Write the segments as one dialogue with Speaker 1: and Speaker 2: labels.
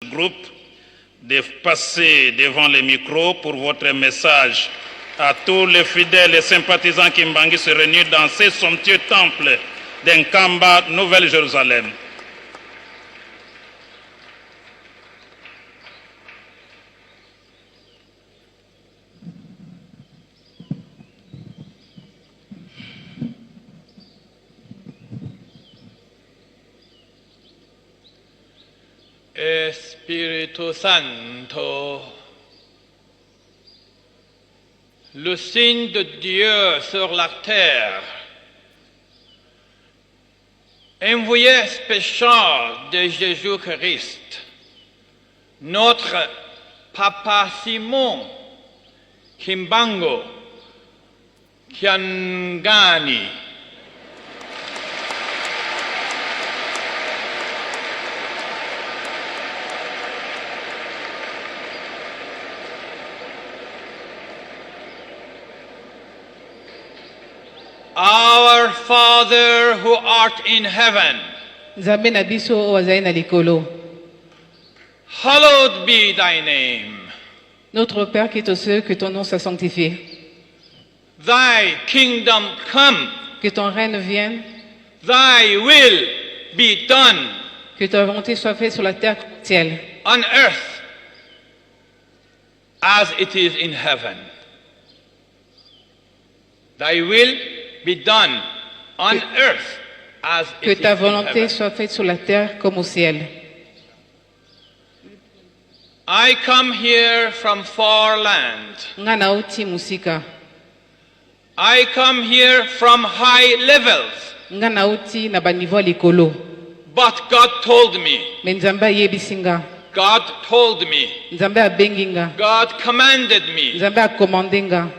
Speaker 1: Groupe de passer devant les micros pour votre message à tous les fidèles et sympathisants Kimbangi se réunissent dans ce somptueux temple d'NKAMBA, Nouvelle Jérusalem.
Speaker 2: Espíritu Santo, le signe de Dieu sur la terre, envoyé spécial de Jésus-Christ, notre Papa Simon Kimbango Kiangani, Our Father who art in heaven, hallowed be thy name.
Speaker 3: Notre Père qui est aux cieux, que ton nom soit sanctifié.
Speaker 2: Thy kingdom come.
Speaker 3: Que ton règne vienne.
Speaker 2: Thy will be done.
Speaker 3: Que ta volonté soit faite sur la terre comme au ciel.
Speaker 2: On earth as it is in heaven. Thy will be done on earth as it is in heaven.
Speaker 3: Que ta volonté soit faite sur la terre comme au ciel.
Speaker 2: I come here from far land. I come here from high levels. But God told me. God told me. God commanded me.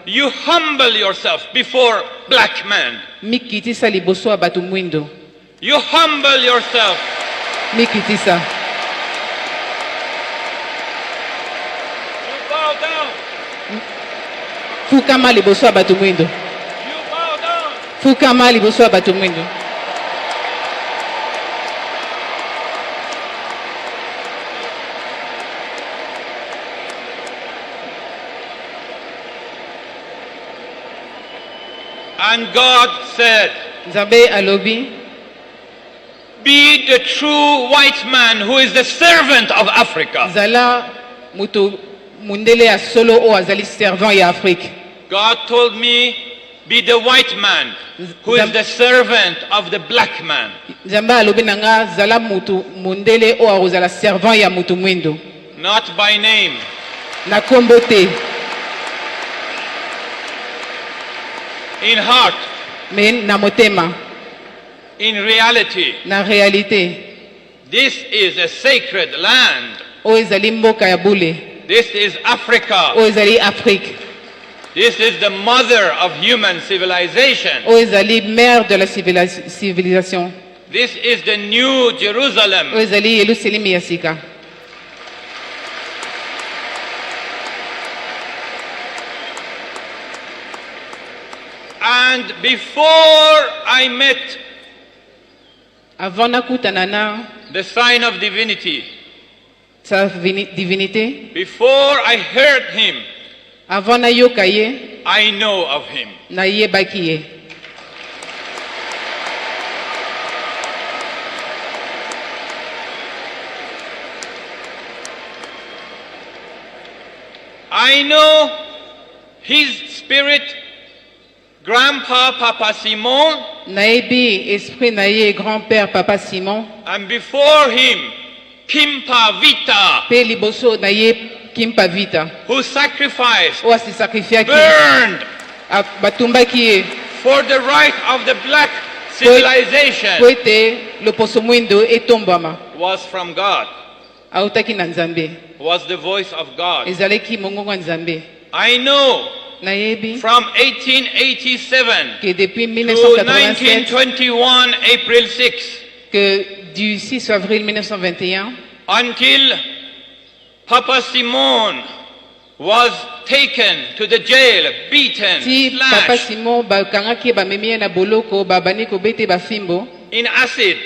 Speaker 2: You humble yourself before black man. You humble yourself. You bow down.
Speaker 3: Fukama liboso ya bato mwindo.
Speaker 2: You bow down.
Speaker 3: Fukama liboso ya bato mwindo.
Speaker 2: And God said,
Speaker 3: Nzambe alobi,
Speaker 2: be the true white man who is the servant of Africa.
Speaker 3: Zala muto mundele ya solo o azali servant ya Afrique.
Speaker 2: God told me, be the white man who is the servant of the black man.
Speaker 3: Nzambe alobi nanga zala mutu mundele o azala servant ya mutu mwindo.
Speaker 2: Not by name.
Speaker 3: Na kombo te.
Speaker 2: In heart.
Speaker 3: Men na motema.
Speaker 2: In reality.
Speaker 3: Na réalité.
Speaker 2: This is a sacred land.
Speaker 3: O ezali mboka ya bule.
Speaker 2: This is Africa.
Speaker 3: O ezali Afrique.
Speaker 2: This is the mother of human civilization.
Speaker 3: O ezali mère de la civilisation.
Speaker 2: This is the new Jerusalem.
Speaker 3: O ezali Yerusalem ya sika.
Speaker 2: And before I met the sign of divinity,
Speaker 3: sa divinité,
Speaker 2: before I heard him, I know of him. I know his spirit. Grandpa Papa Simon,
Speaker 3: Naebi esprit naie grand-père Papa Simon,
Speaker 2: and before him Kimpa Vita,
Speaker 3: pe liboso naie Kimpa Vita,
Speaker 2: who sacrificed,
Speaker 3: burned,
Speaker 2: for the right of the black civilization, was from God, was the voice of God. I know from 1887 to 1921 April 6,
Speaker 3: que du 6 avril 1921
Speaker 2: until Papa Simon was taken to the jail, beaten,
Speaker 3: Papa
Speaker 2: slashed
Speaker 3: Simon ba kangaki ba memie na boloko ba bani ko bete ba fimbo
Speaker 2: in acid,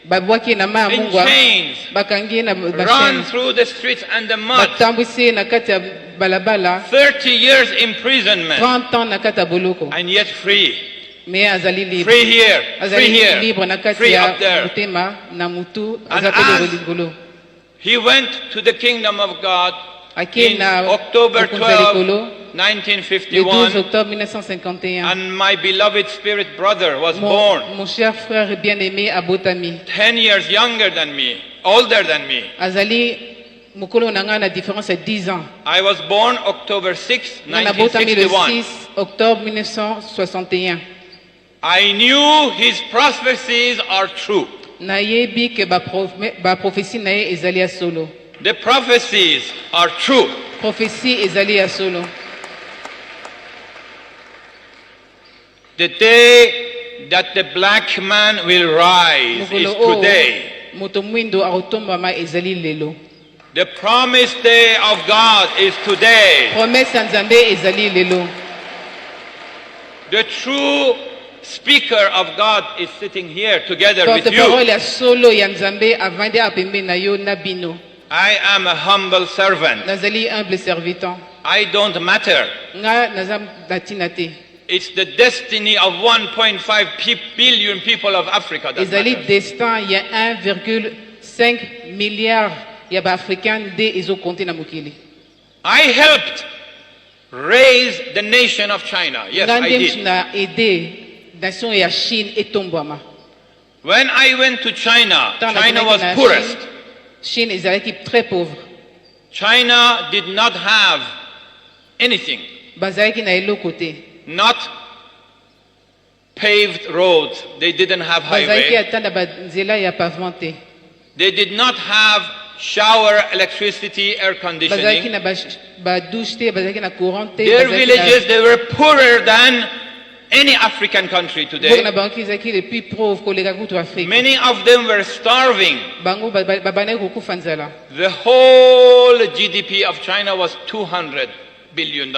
Speaker 3: babwaki na ma
Speaker 2: in
Speaker 3: mungwa
Speaker 2: chains,
Speaker 3: bakangi na
Speaker 2: run
Speaker 3: basheni
Speaker 2: through the streets and the mud.
Speaker 3: batambwisi na kati ya balabala
Speaker 2: 30 years imprisonment,
Speaker 3: 30 ans na kati ya boloko
Speaker 2: and yet free.
Speaker 3: me azali libre
Speaker 2: Free here, free
Speaker 3: azali
Speaker 2: here,
Speaker 3: libre na kati
Speaker 2: free
Speaker 3: ya
Speaker 2: up there.
Speaker 3: motema na mutu
Speaker 2: And
Speaker 3: azapele
Speaker 2: as
Speaker 3: likolo
Speaker 2: he went to the kingdom of God
Speaker 3: ake
Speaker 2: in
Speaker 3: na
Speaker 2: October
Speaker 3: bokonzi ya
Speaker 2: 12,
Speaker 3: likolo le 12
Speaker 2: 1951,
Speaker 3: octobre 1951
Speaker 2: and my beloved spirit brother was
Speaker 3: mon,
Speaker 2: born,
Speaker 3: mon cher frère bien-aimé abotami
Speaker 2: 10 years younger than me, older than me.
Speaker 3: azali mokolo na nga na différence ya 10 ans
Speaker 2: I was born October 6,
Speaker 3: nga nabotami le
Speaker 2: 1961.
Speaker 3: 6 octobre 1961
Speaker 2: I knew his prophecies are true.
Speaker 3: nayebi ke baprophétie na ye ezali ya solo
Speaker 2: The prophecies are true.
Speaker 3: prophétie ezali ya solo
Speaker 2: The day that the black man will rise is
Speaker 3: mokolo oyo
Speaker 2: today.
Speaker 3: moto mwindo akotombama ezali lelo
Speaker 2: The promised day of God is today.
Speaker 3: promesse ya nzambe ezali lelo
Speaker 2: The true speaker of God is sitting here together with
Speaker 3: porte-parole
Speaker 2: you.
Speaker 3: ya solo ya nzambe avandi a pembeni na yo na bino
Speaker 2: I am a humble servant.
Speaker 3: nazali humble serviteur
Speaker 2: I don't matter.
Speaker 3: nga naza na ntina te
Speaker 2: It's the destiny of 1.5 billion people of Africa that
Speaker 3: ezali
Speaker 2: matters.
Speaker 3: destin ya 1,5 milliard ya baafricain nde ezokonte na mokili
Speaker 2: I helped raise the nation of China. Yes,
Speaker 3: nga
Speaker 2: I
Speaker 3: nde
Speaker 2: did.
Speaker 3: na aide nation ya Chine etombwama
Speaker 2: When I went to China,
Speaker 3: Ntango
Speaker 2: China
Speaker 3: nakendaki
Speaker 2: was
Speaker 3: na
Speaker 2: poorest.
Speaker 3: Chine ezalaki très pauvre
Speaker 2: China did not have anything.
Speaker 3: bazalaki na eloko te
Speaker 2: Not paved roads. They didn't have
Speaker 3: bazalaki
Speaker 2: highway.
Speaker 3: ata na banzela ya pavement te
Speaker 2: They did not have shower, electricity, air
Speaker 3: bazalaki
Speaker 2: conditioning.
Speaker 3: na badouche te bazalaki na courant te
Speaker 2: Their
Speaker 3: bazalaki na-
Speaker 2: villages, they were poorer than any African country
Speaker 3: mboka
Speaker 2: today.
Speaker 3: na bango ezalaki le plus pauvre koleka kutu afrique
Speaker 2: Many of them were starving.
Speaker 3: bango babandaki kokufa nzala
Speaker 2: The whole GDP of China was $200 billion.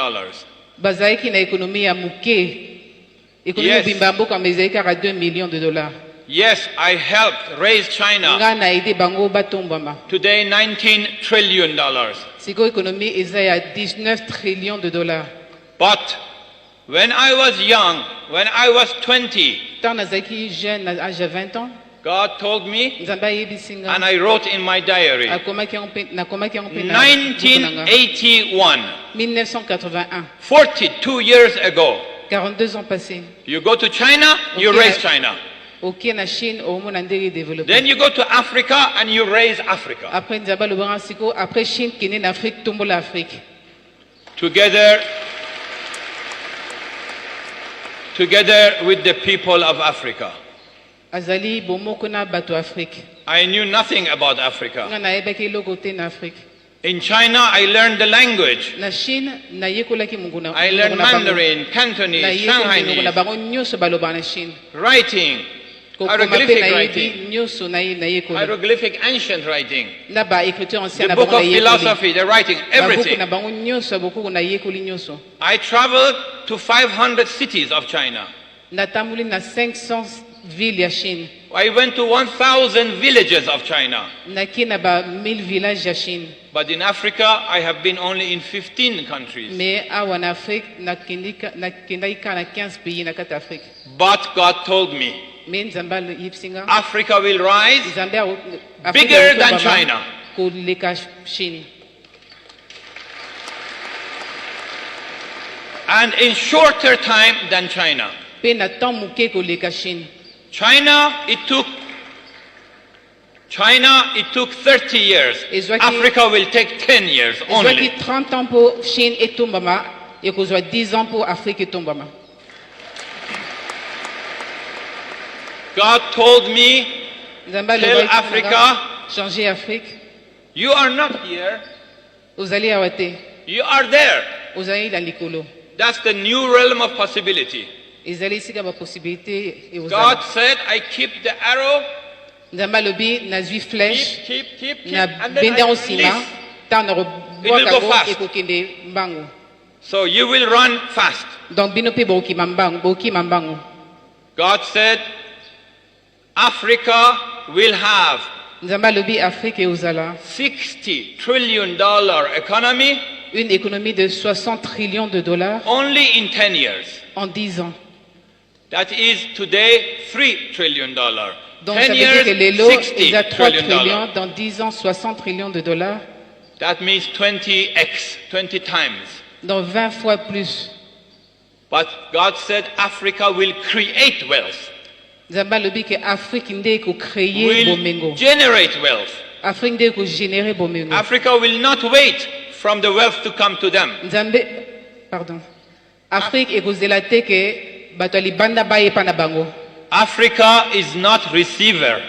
Speaker 3: bazalaki na ekonomi ya moke ekonomi
Speaker 2: Yes.
Speaker 3: mobimba ya mboka ma ezalaki kaka 2 millions de dollars
Speaker 2: Yes, I helped raise China.
Speaker 3: nga na aide bango batombama
Speaker 2: Today, $19 trillion.
Speaker 3: sikoyo ekonomi eza ya 19 trillions de dollars
Speaker 2: But when I was young, when I was 20,
Speaker 3: ntango nazalaki jeune na age ya 20 ans
Speaker 2: God told me,
Speaker 3: nzambe ayebisi nga
Speaker 2: and I wrote in my diary,
Speaker 3: nakomaki yango mpe na buku na nga.
Speaker 2: 1981,
Speaker 3: 1981
Speaker 2: 42 years ago,
Speaker 3: 42 ans passés
Speaker 2: you go to China, you
Speaker 3: Okay.
Speaker 2: raise China.
Speaker 3: okie na chine omona ndenge développé
Speaker 2: Then you go to Africa and you raise Africa.
Speaker 3: après nzambe alobanga siko après chine kende na afrique tombola afrique
Speaker 2: Together with the people of Africa.
Speaker 3: azali bomoko na bato afrique
Speaker 2: I knew nothing about Africa.
Speaker 3: nga nayebaki eloko te na afrique
Speaker 2: In China, I learned the language.
Speaker 3: na chine nayekolaki mongo na
Speaker 2: I learned Mandarin, Cantonese,
Speaker 3: nayekolaki mongo na
Speaker 2: Shanghainese,
Speaker 3: bango nyonso balobaka na chine
Speaker 2: writing,
Speaker 3: kokoma mpe
Speaker 2: hieroglyphic
Speaker 3: nayebi
Speaker 2: writing,
Speaker 3: nyonso nayekoli
Speaker 2: hieroglyphic ancient writing,
Speaker 3: na baécriture ancien
Speaker 2: the
Speaker 3: na
Speaker 2: book
Speaker 3: bango
Speaker 2: of
Speaker 3: nayekoli
Speaker 2: philosophy, the writing,
Speaker 3: babuku
Speaker 2: everything.
Speaker 3: na bango nyonso babuku nayekoli nyonso
Speaker 2: I traveled to 500 cities of China.
Speaker 3: natamboli na 500 ville ya chine
Speaker 2: I went to 1,000 villages of China.
Speaker 3: naki na ba 1000 village ya chine
Speaker 2: But in Africa, I have been only in 15 countries.
Speaker 3: mais awa na afrique nakendaki kaka na 15 pays na kati ya afrique
Speaker 2: But God told me,
Speaker 3: mais nzambe ayebisi nga
Speaker 2: Africa will rise
Speaker 3: nzambe
Speaker 2: bigger than China.
Speaker 3: koleka chine
Speaker 2: and in shorter time than China.
Speaker 3: mpe na temps moke koleka chine
Speaker 2: China, it took 30 years.
Speaker 3: Ezwaki-
Speaker 2: Africa will take 10 years
Speaker 3: ezwaki
Speaker 2: only.
Speaker 3: 30 ans mpo chine etombama ekozwa 10 ans mpo afrique etombama
Speaker 2: God told me,
Speaker 3: nzambe
Speaker 2: Tell
Speaker 3: alobaki na
Speaker 2: Africa-
Speaker 3: nga, changer afrique
Speaker 2: you are not here,
Speaker 3: ozali awa te
Speaker 2: you are there.
Speaker 3: ozali na likolo
Speaker 2: That's the new realm of possibility.
Speaker 3: ezali esika baposibilité
Speaker 2: God
Speaker 3: eozala
Speaker 2: said, I keep the arrow,
Speaker 3: nzambe alobi nazwi flèche
Speaker 2: keep,
Speaker 3: na
Speaker 2: and then
Speaker 3: bende
Speaker 2: I
Speaker 3: yango nsima
Speaker 2: release.
Speaker 3: ntango
Speaker 2: It will
Speaker 3: nakobwaka
Speaker 2: go
Speaker 3: yango
Speaker 2: fast.
Speaker 3: ekokende mbangu
Speaker 2: So you will run fast.
Speaker 3: donc bino mpe bokima mbangu
Speaker 2: God said, Africa will have
Speaker 3: Nzamba lobi Afrique et Ozala.
Speaker 2: $60 trillion economy
Speaker 3: Une économie de 60 trillions de dollars
Speaker 2: only in 10 years.
Speaker 3: en 10 ans.
Speaker 2: That is today $3 trillion.
Speaker 3: Donc
Speaker 2: 10
Speaker 3: ça veut dire
Speaker 2: years,
Speaker 3: que les lots, il y a
Speaker 2: 60
Speaker 3: 3
Speaker 2: trillion
Speaker 3: trillions, dans 10 ans, 60 trillions de dollars.
Speaker 2: That means 20x, 20 times.
Speaker 3: Donc 20 fois plus.
Speaker 2: But God said Africa will create wealth,
Speaker 3: Nzamba lobi que Afrique nde ko créer bomengo.
Speaker 2: will generate wealth.
Speaker 3: Afrique nde ko générer bomengo.
Speaker 2: Africa will not wait from the wealth to come to them.
Speaker 3: Nzambe, pardon. Afrique ekozela te ke bato ya libanda bayepa na bango.
Speaker 2: Africa is not receiver.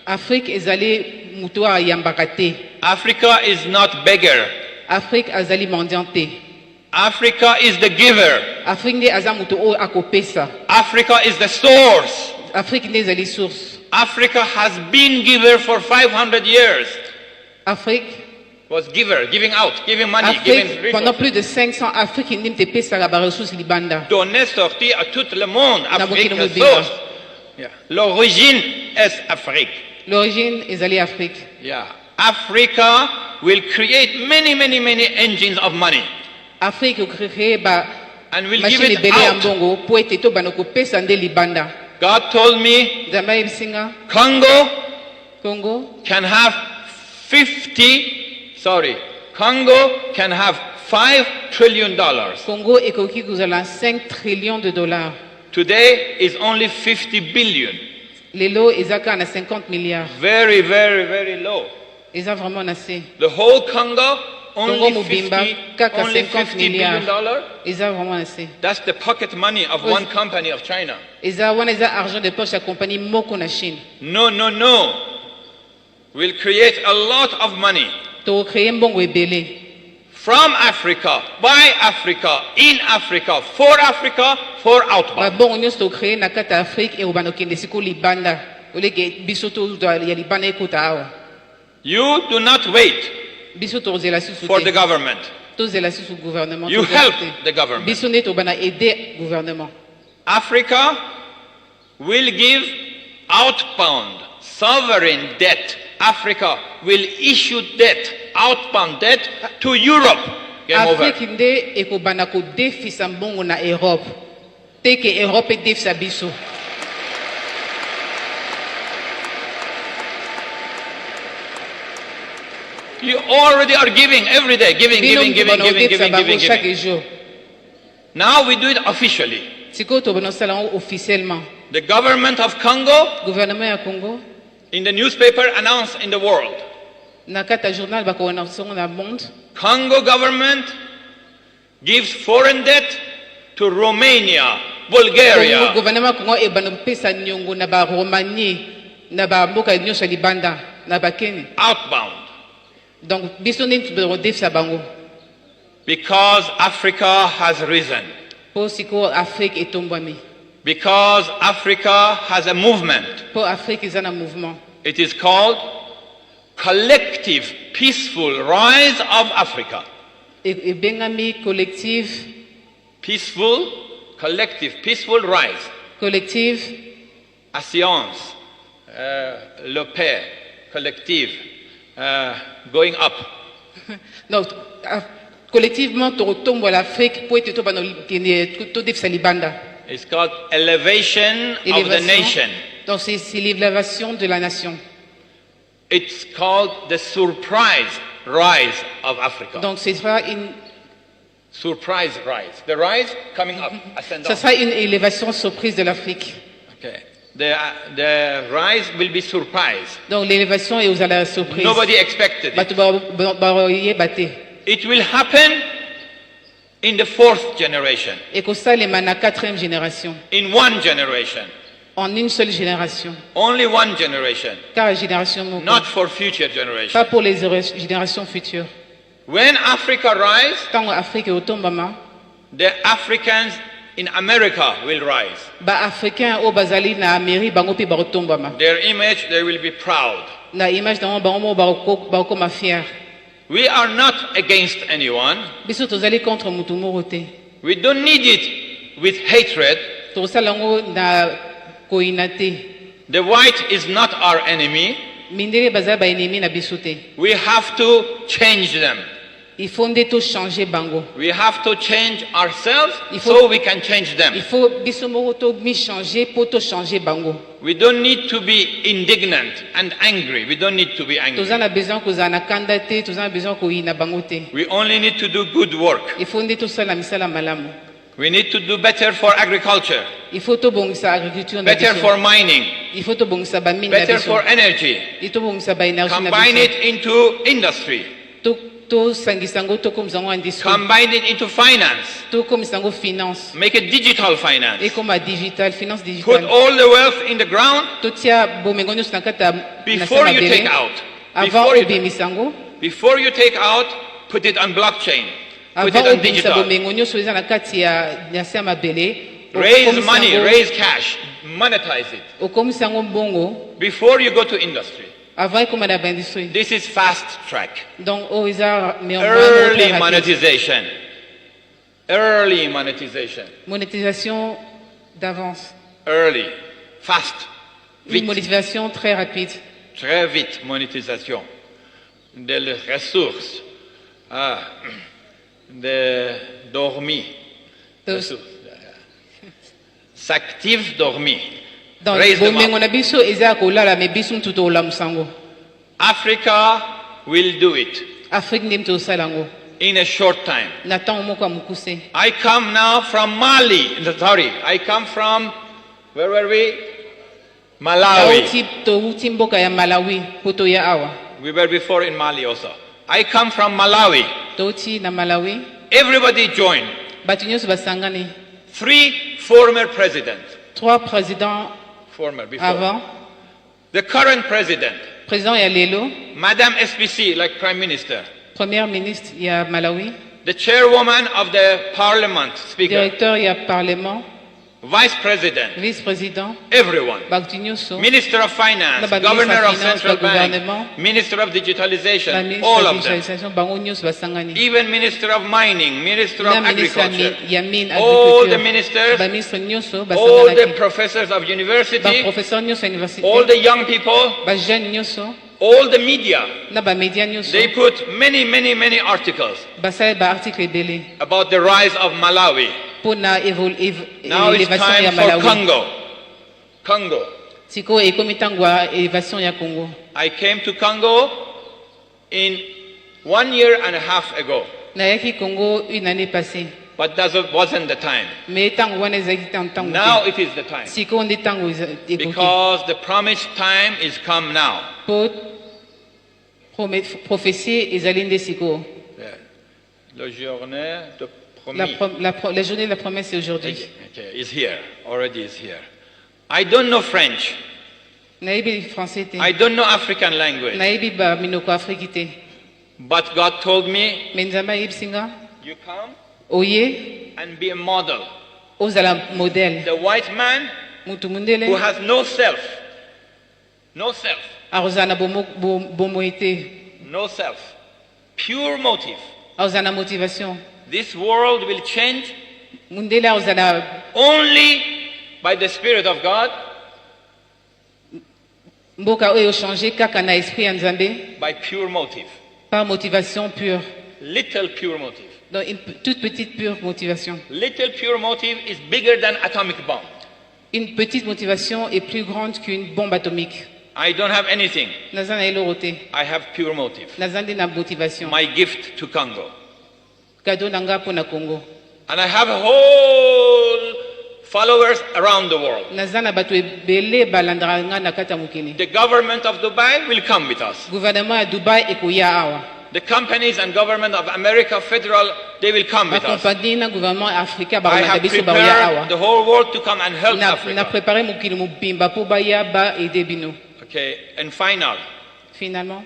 Speaker 3: Afrique ezali mutu ayambaka te.
Speaker 2: Africa is not beggar.
Speaker 3: Afrique azali mendiant te.
Speaker 2: Africa is the giver.
Speaker 3: Afrique nde aza mutu oyo akopesa.
Speaker 2: Africa is the source.
Speaker 3: Afrique nde ezali source.
Speaker 2: Africa has been giver for 500 years.
Speaker 3: Afrique,
Speaker 2: Was giver, giving out, giving money, giving
Speaker 3: Afrique pendant
Speaker 2: resources.
Speaker 3: plus de 500 Afrique nde mtepesaka ba ressources libanda.
Speaker 2: Donner sorti à tout le monde. Afrique
Speaker 3: Nabokino
Speaker 2: est
Speaker 3: mobimba.
Speaker 2: source. Yeah. L'origine est Afrique.
Speaker 3: L'origine ezali Afrique.
Speaker 2: Yeah. Africa will create many engines of money
Speaker 3: Afrique créer ba
Speaker 2: and will give
Speaker 3: machine
Speaker 2: it
Speaker 3: ebele ya
Speaker 2: out.
Speaker 3: mbongo po ete to bana kopesa nde libanda.
Speaker 2: God told me
Speaker 3: Nzambe ayebisinga
Speaker 2: Congo
Speaker 3: Congo
Speaker 2: can have Congo can have $5 trillion.
Speaker 3: Congo ekoki kozala 5 trillions de dollars.
Speaker 2: Today is only 50 billion.
Speaker 3: Lelo ezaka na 50 milliards.
Speaker 2: Very low.
Speaker 3: Eza vraiment na se.
Speaker 2: The whole Congo,
Speaker 3: Congo
Speaker 2: only
Speaker 3: mobimba
Speaker 2: 50,
Speaker 3: kaka
Speaker 2: only
Speaker 3: 50
Speaker 2: $50 billion.
Speaker 3: milliards. Eza vraiment na se.
Speaker 2: That's the pocket money of one company of China.
Speaker 3: Eza wana eza argent de poche ya compagnie moko na Chine.
Speaker 2: No. We'll create a lot of money
Speaker 3: To créer mbongo ebele.
Speaker 2: from Africa, by Africa, in Africa, for
Speaker 3: Ba
Speaker 2: outbound.
Speaker 3: bongo nyonso to créer na kati ya Afrique e obana okende siko libanda. Oleke biso to ya libanda ekota awa.
Speaker 2: You do not wait
Speaker 3: Biso to zela susu
Speaker 2: for the
Speaker 3: te.
Speaker 2: government.
Speaker 3: To zela susu gouvernement.
Speaker 2: You
Speaker 3: to zela
Speaker 2: help
Speaker 3: te.
Speaker 2: the government.
Speaker 3: Biso ne to bana aider gouvernement.
Speaker 2: Africa will give outbound sovereign debt. Africa will issue debt, outbound debt to Europe. Game over.
Speaker 3: Afrique nde ekobana ko defisa mbongo na Europe. Teke Europe defisa biso.
Speaker 2: You already are giving every day, giving.
Speaker 3: Chaque jour.
Speaker 2: Now we do it officially.
Speaker 3: Siko to bana sala officiellement.
Speaker 2: The government of Congo,
Speaker 3: Gouvernement ya Congo
Speaker 2: in the newspaper, announced in the world.
Speaker 3: na kata journal bako na songo na monde.
Speaker 2: Congo government gives foreign debt to Romania, Bulgaria.
Speaker 3: Congo gouvernement Congo e bana pesa nyongo na ba Romanie na ba mboka nyonso ya libanda na ba Kenya.
Speaker 2: Outbound.
Speaker 3: Donc biso ne to defisa bango.
Speaker 2: Because Africa has risen.
Speaker 3: Po siko Afrique etombwami.
Speaker 2: Because Africa has a movement.
Speaker 3: Po Afrique eza na mouvement.
Speaker 2: It is called Collective Peaceful Rise of Africa.
Speaker 3: Ebengami collective
Speaker 2: Peaceful Rise.
Speaker 3: collective
Speaker 2: Assurance, le paix, collective, going up.
Speaker 3: donc collectivement to retombe l'Afrique pour être to bana to defisa libanda.
Speaker 2: It's called elevation of the nation.
Speaker 3: Donc c'est l'élévation de la nation.
Speaker 2: It's called the surprise rise of Africa.
Speaker 3: Donc ce sera une
Speaker 2: Surprise rise. The rise coming up, ascendant.
Speaker 3: ça sera une élévation surprise de l'Afrique.
Speaker 2: Okay. The rise will be surprise.
Speaker 3: Donc l'élévation est aux la surprise.
Speaker 2: Nobody expected it.
Speaker 3: Bato ba yebate.
Speaker 2: It will happen in the fourth generation,
Speaker 3: Et que ça les mana 4e génération.
Speaker 2: in one generation,
Speaker 3: En une seule génération.
Speaker 2: only one generation,
Speaker 3: Car génération moko.
Speaker 2: not for future generations.
Speaker 3: Pas pour les générations futures.
Speaker 2: When Africa rise,
Speaker 3: Tant Afrique est otombama,
Speaker 2: the Africans in America will rise.
Speaker 3: ba africain o bazali na Amérique bango pe ba otombama.
Speaker 2: Their image, they will be proud.
Speaker 3: Na image dans bango ba ko ma fier.
Speaker 2: We are not against anyone.
Speaker 3: Biso tozali contre mutu moko te.
Speaker 2: We don't need it with hatred.
Speaker 3: Tosalango na koinate.
Speaker 2: The white is not our enemy.
Speaker 3: Mindele baza ba ennemi na biso te.
Speaker 2: We have to change them.
Speaker 3: Il faut ndeto changer bango.
Speaker 2: We have to change ourselves so we can change them.
Speaker 3: Il faut biso moko to mi changer pour to changer bango.
Speaker 2: We don't need to be indignant and angry. We don't need to be angry.
Speaker 3: Tozana besoin ko zana kanda te, tozana besoin ko ina bango te.
Speaker 2: We only need to do good work.
Speaker 3: Il faut ndeto sala misala malamu.
Speaker 2: We need to do better for agriculture.
Speaker 3: Il faut to bongisa agriculture na biso.
Speaker 2: Better for mining.
Speaker 3: Il faut to bongisa ba mine na biso.
Speaker 2: Better for energy.
Speaker 3: Il to bongisa ba énergie na biso.
Speaker 2: Combine it into industry.
Speaker 3: To sangisango to komisango industrie.
Speaker 2: Combine it into finance.
Speaker 3: To komisango finance.
Speaker 2: Make it digital finance.
Speaker 3: Et comme digital, finance
Speaker 2: Put
Speaker 3: digitale.
Speaker 2: all the wealth in the ground
Speaker 3: To tia bomengo nyos na kata
Speaker 2: before you take out.
Speaker 3: Avant obimisango.
Speaker 2: Before you take out, put it on blockchain. Put it
Speaker 3: Avant
Speaker 2: on
Speaker 3: obimisa
Speaker 2: digital.
Speaker 3: bomengo nyos eza na kati ya sema bele.
Speaker 2: Raise money, raise cash, monetize it.
Speaker 3: Okomisango mbongo.
Speaker 2: Before you go to industry.
Speaker 3: Avant comme na ba industrie.
Speaker 2: This is fast track.
Speaker 3: Donc eza
Speaker 2: Early monetization. Early monetization.
Speaker 3: Monétisation d'avance.
Speaker 2: Early. Fast.
Speaker 3: Une
Speaker 2: Vite.
Speaker 3: monétisation très rapide.
Speaker 2: Très vite, monétisation. Des ressources. Des dormis. Ressources. S'active dormi.
Speaker 3: Donc
Speaker 2: Raise them
Speaker 3: bomengo
Speaker 2: up.
Speaker 3: na biso eza ko lala me biso mtuto olamusango.
Speaker 2: Africa will do it
Speaker 3: Afrique ndem to salango.
Speaker 2: in a short time.
Speaker 3: Na temps moko ya mukuse.
Speaker 2: I come now from Mali. Sorry, I come from, where were we? Malawi.
Speaker 3: Uti mboka ya Malawi poto ya awa.
Speaker 2: We were before in Mali also. I come from Malawi.
Speaker 3: Uti na Malawi.
Speaker 2: Everybody joined.
Speaker 3: Batu nyonso basangani.
Speaker 2: 3 former presidents.
Speaker 3: 3 présidents
Speaker 2: Former, before.
Speaker 3: avant.
Speaker 2: The current president,
Speaker 3: Président ya lelo.
Speaker 2: Madame SPC, like Prime Minister.
Speaker 3: Premier ministre ya Malawi.
Speaker 2: The chairwoman of the parliament, speaker.
Speaker 3: Directeur ya parlement.
Speaker 2: Vice president.
Speaker 3: Vice-président.
Speaker 2: Everyone.
Speaker 3: Batu nyonso.
Speaker 2: Minister of Finance,
Speaker 3: Na ba
Speaker 2: Governor of
Speaker 3: ministre ya
Speaker 2: Central
Speaker 3: finance,
Speaker 2: Bank,
Speaker 3: gouvernement.
Speaker 2: Minister of
Speaker 3: Ba
Speaker 2: Digitalization,
Speaker 3: ministre
Speaker 2: all
Speaker 3: ya
Speaker 2: of them.
Speaker 3: digitalisation bango nyonso basangani.
Speaker 2: Even Minister of Mining, Minister of
Speaker 3: Na ministre
Speaker 2: Agriculture,
Speaker 3: ya mine
Speaker 2: all the
Speaker 3: agriculture.
Speaker 2: ministers,
Speaker 3: Ba ministre nyonso
Speaker 2: all
Speaker 3: basangana.
Speaker 2: the professors of
Speaker 3: Ba
Speaker 2: university,
Speaker 3: professeur nyonso ya université.
Speaker 2: all the young people,
Speaker 3: Ba jeune nyonso.
Speaker 2: all the media.
Speaker 3: Na ba media nyonso.
Speaker 2: They put many, many, many articles
Speaker 3: Basale ba article ebele.
Speaker 2: about the rise of Malawi.
Speaker 3: Pour na
Speaker 2: Now it's
Speaker 3: élévation ya
Speaker 2: time for
Speaker 3: Malawi.
Speaker 2: Congo. Congo.
Speaker 3: Siko ekomi tango ya élévation ya Congo.
Speaker 2: I came to Congo in 1 year and a half ago,
Speaker 3: Nayaki Congo une année passée.
Speaker 2: but that wasn't the time.
Speaker 3: Mais tango wana ezaki tango
Speaker 2: Now
Speaker 3: te.
Speaker 2: it is the time.
Speaker 3: Siko nde tango ekoki.
Speaker 2: Because the promised time is come now.
Speaker 3: Po prophétie ezali nde siko.
Speaker 2: Le journée de
Speaker 3: La,
Speaker 2: promis
Speaker 3: la journée de la promesse c'est aujourd'hui.
Speaker 2: is here, already is here. I don't know French.
Speaker 3: Nayebi français te.
Speaker 2: I don't know African language.
Speaker 3: Nayebi ba minoko Afrique te.
Speaker 2: But God told me,
Speaker 3: Mais nzambe ayebi singa.
Speaker 2: you come
Speaker 3: Oye
Speaker 2: and be a model.
Speaker 3: ozala modèle.
Speaker 2: The white man
Speaker 3: Mutu
Speaker 2: who
Speaker 3: mundele
Speaker 2: has no self, no self,
Speaker 3: arozana bomo ete.
Speaker 2: no self, pure motive.
Speaker 3: Arozana motivation.
Speaker 2: This world will change
Speaker 3: Mundele arozana
Speaker 2: only by the Spirit of God,
Speaker 3: mboka oyo changer kaka na esprit ya nzambe
Speaker 2: by pure motive.
Speaker 3: par motivation pure.
Speaker 2: Little pure motive.
Speaker 3: Donc une toute petite pure motivation.
Speaker 2: Little pure motive is bigger than atomic bomb.
Speaker 3: Une petite motivation est plus grande qu'une bombe atomique.
Speaker 2: I don't have anything.
Speaker 3: Nazana elorote.
Speaker 2: I have pure motive.
Speaker 3: Nazande na motivation.
Speaker 2: My gift to Congo.
Speaker 3: Cadeau nanga pour na Congo.
Speaker 2: And I have a whole followers around the world.
Speaker 3: Nazana bato ebele balandra nga na kata mukili.
Speaker 2: The government of Dubai will come with us.
Speaker 3: Gouvernement ya Dubai ekoya awa.
Speaker 2: The companies and government of America federal, they will come with us.
Speaker 3: Compagnie na gouvernement africain
Speaker 2: I
Speaker 3: ba
Speaker 2: have
Speaker 3: biso ba ya
Speaker 2: prepared
Speaker 3: awa.
Speaker 2: the whole world to come and help
Speaker 3: Na
Speaker 2: Africa.
Speaker 3: préparé mukili mubimba pour ba ya ba aider bino.
Speaker 2: Okay, and final,
Speaker 3: Finalement,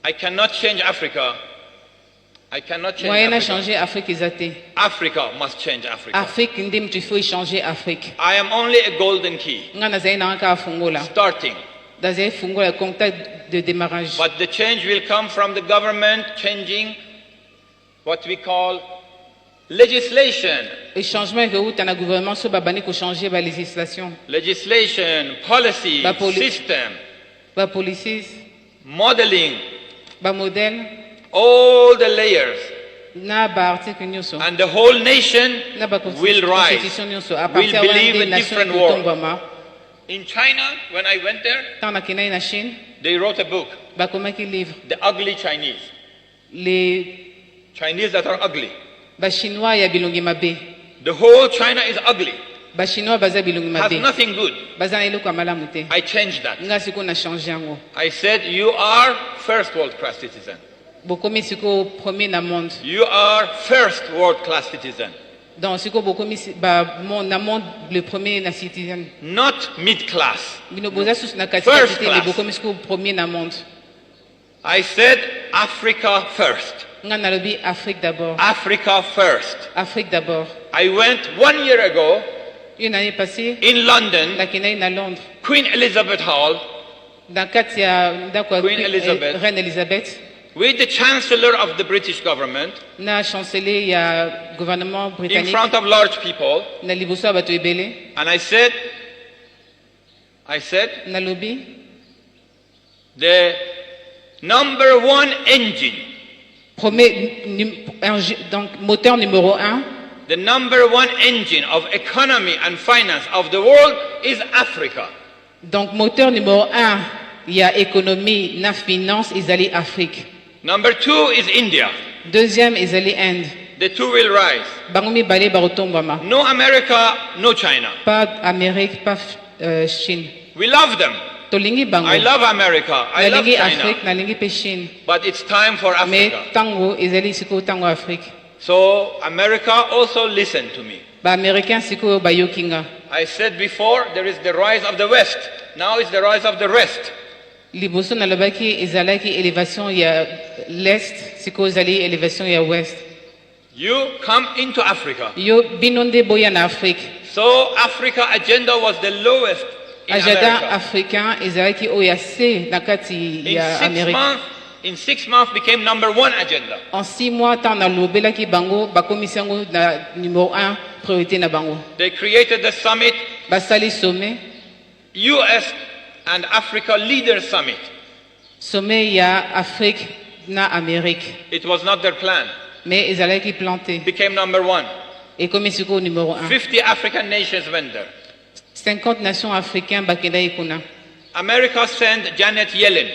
Speaker 2: I cannot change Africa. I cannot change
Speaker 3: moyen na
Speaker 2: Africa.
Speaker 3: changer Afrique ezate.
Speaker 2: Africa must change Africa.
Speaker 3: Afrique ndim tu faut changer Afrique.
Speaker 2: I am only a golden key,
Speaker 3: Nga nazali na ka fungola.
Speaker 2: starting.
Speaker 3: Nazali fungola contact de démarrage.
Speaker 2: But the change will come from the government changing what we call Legislation,
Speaker 3: Et changement que où t'as un gouvernement sur babani pour changer la législation,
Speaker 2: legislation, policy,
Speaker 3: Ba poli-
Speaker 2: system,
Speaker 3: la policies,
Speaker 2: modeling,
Speaker 3: le modèle,
Speaker 2: all the layers,
Speaker 3: na ba article nyonso,
Speaker 2: and the whole nation
Speaker 3: na ba
Speaker 2: will rise,
Speaker 3: constitution nyonso, à
Speaker 2: will
Speaker 3: partir
Speaker 2: believe
Speaker 3: des
Speaker 2: a
Speaker 3: nations
Speaker 2: different
Speaker 3: qui
Speaker 2: world.
Speaker 3: tombent.
Speaker 2: In China, when I went there,
Speaker 3: Tant na Kenya na Chine,
Speaker 2: they wrote a book,
Speaker 3: ba comment qu'ils livrent
Speaker 2: The Ugly Chinese.
Speaker 3: les
Speaker 2: Chinese that are ugly.
Speaker 3: ba chinois ya bilongi mabe,
Speaker 2: The whole China is ugly,
Speaker 3: ba chinois baza bilongi
Speaker 2: has
Speaker 3: mabe,
Speaker 2: nothing good.
Speaker 3: baza na eloko ya malamu te.
Speaker 2: I changed that.
Speaker 3: Nga siko na changer yango.
Speaker 2: I said, you are first world class citizen.
Speaker 3: Bokomi siko premier na monde.
Speaker 2: You are first world class citizen,
Speaker 3: Donc siko bokomi ba monde na monde le premier na citizen.
Speaker 2: not mid class.
Speaker 3: Bino boza sus na
Speaker 2: First
Speaker 3: katikati te
Speaker 2: class.
Speaker 3: mais bokomi siko premier na monde.
Speaker 2: I said, Africa first.
Speaker 3: Nga nalobi Afrique d'abord.
Speaker 2: Africa first.
Speaker 3: Afrique d'abord.
Speaker 2: I went 1 year ago
Speaker 3: Une année passée,
Speaker 2: in London,
Speaker 3: na Kenya na Londres.
Speaker 2: Queen Elizabeth Hall,
Speaker 3: Dans kati ya ndako ya
Speaker 2: Queen Elizabeth.
Speaker 3: Reine Elizabeth,
Speaker 2: with the Chancellor of the British government,
Speaker 3: na chancelier ya gouvernement
Speaker 2: in
Speaker 3: britannique,
Speaker 2: front of large people,
Speaker 3: na liboso ya bato ebele,
Speaker 2: and I said,
Speaker 3: nalobi
Speaker 2: the number one engine,
Speaker 3: donc moteur numéro 1,
Speaker 2: the number one engine of economy and finance of the world is Africa.
Speaker 3: donc moteur numéro 1 ya économie na finance ezali Afrique.
Speaker 2: Number two is India.
Speaker 3: Deuxième ezali Inde.
Speaker 2: The two will rise.
Speaker 3: Bango mibale bakotombama.
Speaker 2: No America, no China.
Speaker 3: Pas Amérique, pas Chine.
Speaker 2: We love them.
Speaker 3: Tolingi bango.
Speaker 2: I love America. I love
Speaker 3: Nalingi
Speaker 2: China.
Speaker 3: Afrique, nalingi pe Chine.
Speaker 2: But it's time for
Speaker 3: Mais
Speaker 2: Africa.
Speaker 3: tango ezali siko tango Afrique.
Speaker 2: So America also listen to me.
Speaker 3: Ba américain siko bayokinga.
Speaker 2: I said before, there is the rise of the West. Now it's the rise of the rest.
Speaker 3: Liboso nalobaki ezalaki élévation ya l'est, siko ezali élévation ya ouest.
Speaker 2: You come into Africa.
Speaker 3: Yo binonde boya na Afrique.
Speaker 2: So Africa agenda was the lowest in
Speaker 3: Agenda
Speaker 2: America.
Speaker 3: africain ezalaki oya se na kati ya Amérique.
Speaker 2: In 6 months became number one agenda.
Speaker 3: En 6 mois, tant na lobelaki bango bakomisi yango na numéro 1 priorité na bango.
Speaker 2: They created the summit,
Speaker 3: Basali sommet,
Speaker 2: US and Africa Leaders Summit.
Speaker 3: sommet ya Afrique na Amérique.
Speaker 2: It was not their plan.
Speaker 3: Mais ezalaki planté.
Speaker 2: Became number one.
Speaker 3: Et comme siko numéro 1.
Speaker 2: 50 African nations went there.
Speaker 3: 50 nations africaines bakenda ikuna.
Speaker 2: America sent Janet Yellen,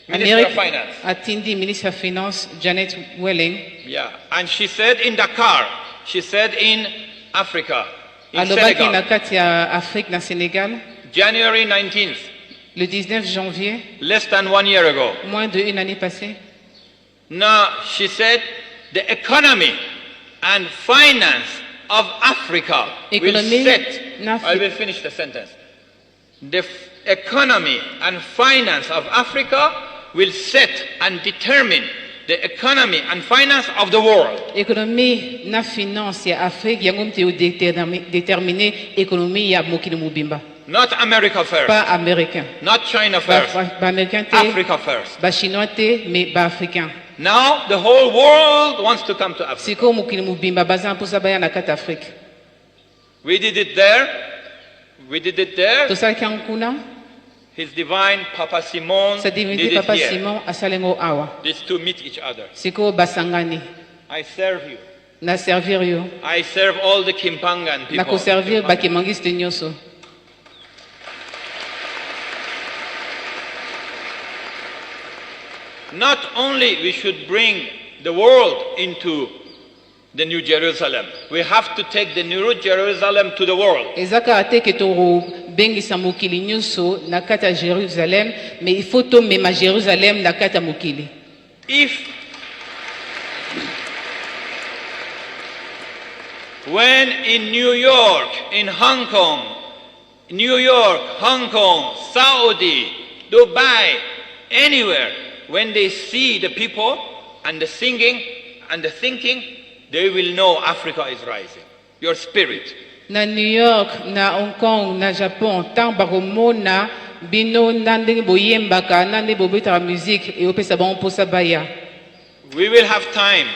Speaker 2: Minister
Speaker 3: Amérique
Speaker 2: of Finance.
Speaker 3: atindi ministre ya finance Janet Yellen.
Speaker 2: Yeah, and she said in Dakar, she said in Africa, in
Speaker 3: Alobaki na
Speaker 2: Senegal,
Speaker 3: kati ya Afrique na Sénégal
Speaker 2: January 19th,
Speaker 3: le 19 janvier,
Speaker 2: less than 1 year ago.
Speaker 3: moins d'une année passée.
Speaker 2: Now, she said, the economy and finance of Africa will
Speaker 3: Economy
Speaker 2: set.
Speaker 3: na
Speaker 2: I will finish the sentence. The economy and finance of Africa will set and determine the economy and finance of the world.
Speaker 3: Économie na finance ya Afrique yango mte yo déterminer économie ya mokili mobimba.
Speaker 2: Not America first,
Speaker 3: Pas américain.
Speaker 2: not China
Speaker 3: Ba
Speaker 2: first,
Speaker 3: américain te,
Speaker 2: Africa first.
Speaker 3: ba chinois te, mais ba africain.
Speaker 2: Now the whole world wants to come to Africa.
Speaker 3: Siko mokili mobimba baza mposa baya na kati Afrique.
Speaker 2: We did it there. We did it there.
Speaker 3: Tosalaki yango kuna,
Speaker 2: His divine Papa Simon
Speaker 3: sa
Speaker 2: did
Speaker 3: divinité
Speaker 2: it
Speaker 3: Papa
Speaker 2: here.
Speaker 3: Simon asalengo awa.
Speaker 2: These two meet each other.
Speaker 3: Siko basangani.
Speaker 2: I serve you.
Speaker 3: Na servir yo.
Speaker 2: I serve all the Kimpangan people.
Speaker 3: Na ko servir ba kimangiste nyonso.
Speaker 2: Not only we should bring the world into the New Jerusalem, we have to take the New Jerusalem to the world.
Speaker 3: Ezaka ate ke toro bengisa mokili nyonso na kati ya Jérusalem, mais il faut to mema Jérusalem na kati ya mokili.
Speaker 2: If when in New York, in Hong Kong, New York, Hong Kong, Saudi, Dubai, anywhere, when they see the people and the singing and the thinking, they will know Africa is rising. Your spirit.
Speaker 3: Na New York, na Hong Kong, na Japon, tant bakomona bino na ndenge boyembaka na ndenge bobetaka musique et opesa bango mposa baya.
Speaker 2: We will have time.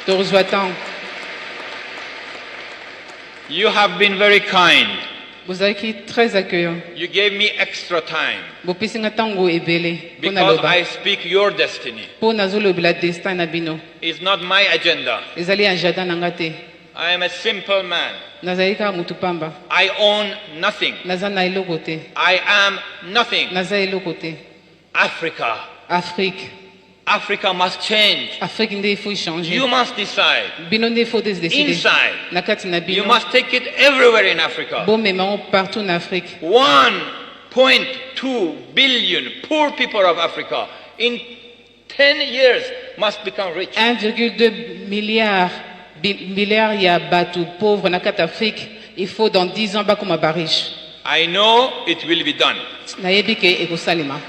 Speaker 3: Tozwa temps.
Speaker 2: You have been very kind.
Speaker 3: bozalaki très accueillant.
Speaker 2: You gave me extra time
Speaker 3: Bopesi nga ntango ebele mpo
Speaker 2: because
Speaker 3: naloba
Speaker 2: I speak your destiny.
Speaker 3: mpo nazolobela destin na bino.
Speaker 2: It's not my agenda.
Speaker 3: Ezali agenda na nga te.
Speaker 2: I am a simple man.
Speaker 3: Nazali kaka motu pamba.
Speaker 2: I own nothing.
Speaker 3: Naza na eloko te.
Speaker 2: I am nothing.
Speaker 3: Naza eloko te.
Speaker 2: Africa.
Speaker 3: Afrique
Speaker 2: must change.
Speaker 3: Afrique nde il faut changer.
Speaker 2: You must decide.
Speaker 3: Bino nde il faut décider.
Speaker 2: Inside.
Speaker 3: Na kati na
Speaker 2: You
Speaker 3: bino.
Speaker 2: must take it everywhere in Africa.
Speaker 3: Bomema ngo partout na Afrique.
Speaker 2: 1.2 billion poor people of Africa in 10 years must become rich.
Speaker 3: 1,2 milliard ya bato pauvres na kati Afrique. Il faut dans 10 ans bakoma ba riche.
Speaker 2: I know it will be done.
Speaker 3: Nayebi ke ekosalema.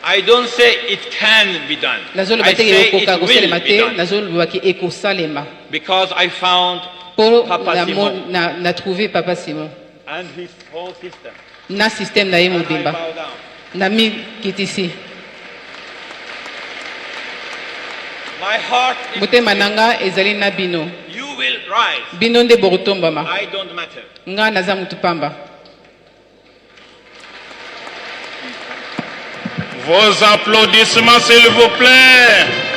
Speaker 2: I don't say it can be done. I say it will be done. Because I found Papa Simon
Speaker 3: na trouvé Papa Simon.
Speaker 2: and his whole system.
Speaker 3: Na système na ye
Speaker 2: And I
Speaker 3: mobimba.
Speaker 2: bow down.
Speaker 3: Na mi kitisi.
Speaker 2: My heart is
Speaker 3: Motema nanga ezali na bino.
Speaker 2: you will rise.
Speaker 3: Bino nde bokotombama.
Speaker 2: I don't matter.
Speaker 3: Nga naza mutu pamba.
Speaker 1: Vos applaudissements, s'il vous plaît.